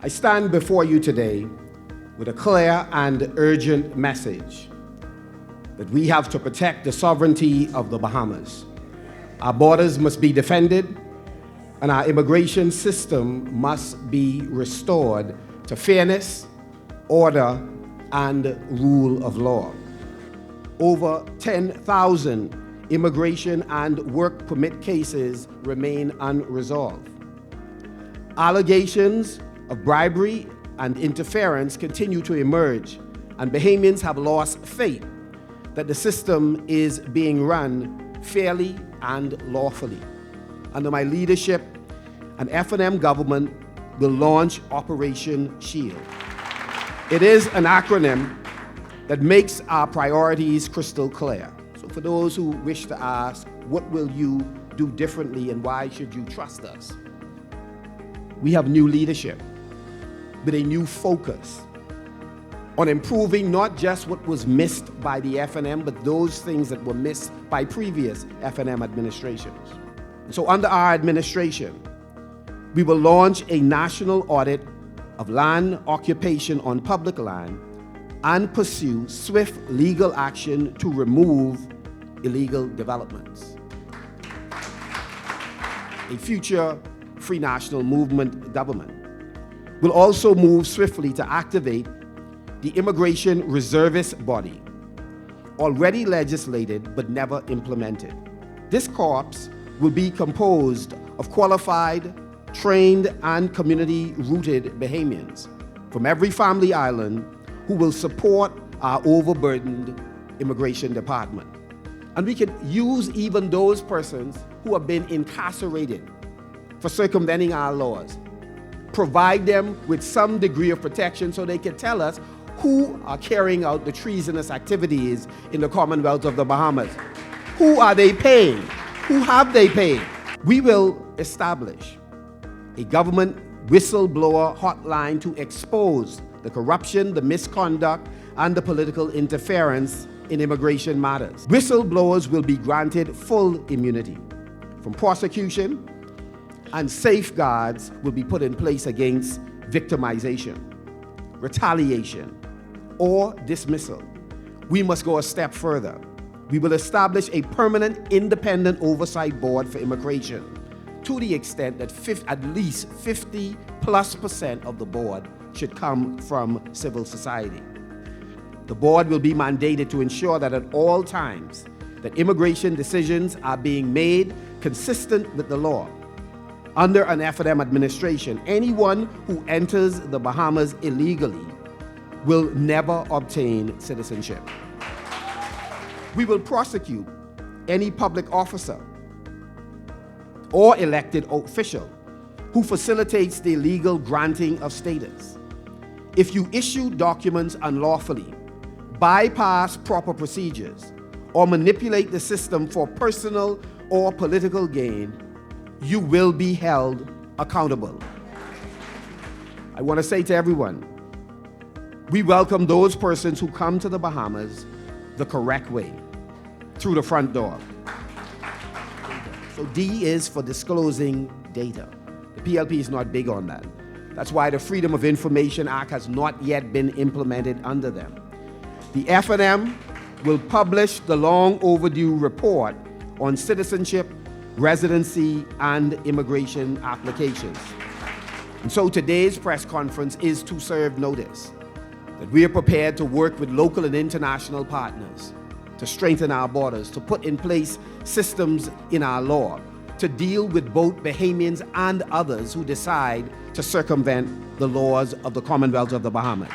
I stand before you today with a clear and urgent message that we have to protect the sovereignty of the Bahamas. Our borders must be defended, and our immigration system must be restored to fairness, order, and rule of law. Over 10,000 immigration and work permit cases remain unresolved. Allegations of bribery and interference continue to emerge, and Bahamians have lost faith that the system is being run fairly and lawfully. Under my leadership, an F&M government will launch Operation Shield. It is an acronym that makes our priorities crystal clear. So for those who wish to ask, what will you do differently and why should you trust us? We have new leadership with a new focus on improving not just what was missed by the F&M, but those things that were missed by previous F&M administrations. So under our administration, we will launch a national audit of land occupation on public land and pursue swift legal action to remove illegal developments. A future Free National Movement government will also move swiftly to activate the Immigration Reservist Body, already legislated but never implemented. This corps will be composed of qualified, trained, and community-rooted Bahamians from every family island who will support our overburdened immigration department. And we can use even those persons who have been incarcerated for circumventing our laws, provide them with some degree of protection so they can tell us who are carrying out the treasonous activities in the Commonwealth of the Bahamas. Who are they paying? Who have they paid? We will establish a government whistleblower hotline to expose the corruption, the misconduct, and the political interference in immigration matters. Whistleblowers will be granted full immunity from prosecution, and safeguards will be put in place against victimization, retaliation, or dismissal. We must go a step further. We will establish a permanent independent oversight board for immigration to the extent that at least 50+% of the board should come from civil society. The board will be mandated to ensure that at all times that immigration decisions are being made consistent with the law. Under an F&M administration, anyone who enters the Bahamas illegally will never obtain citizenship. We will prosecute any public officer or elected official who facilitates the illegal granting of status. If you issue documents unlawfully, bypass proper procedures, or manipulate the system for personal or political gain, you will be held accountable. I want to say to everyone, we welcome those persons who come to the Bahamas the correct way, through the front door. So D is for disclosing data. The PLP is not big on that. That's why the Freedom of Information Act has not yet been implemented under them. The F&M will publish the long overdue report on citizenship, residency, and immigration applications. And so today's press conference is to serve notice that we are prepared to work with local and international partners to strengthen our borders, to put in place systems in our law, to deal with both Bahamians and others who decide to circumvent the laws of the Commonwealth of the Bahamas.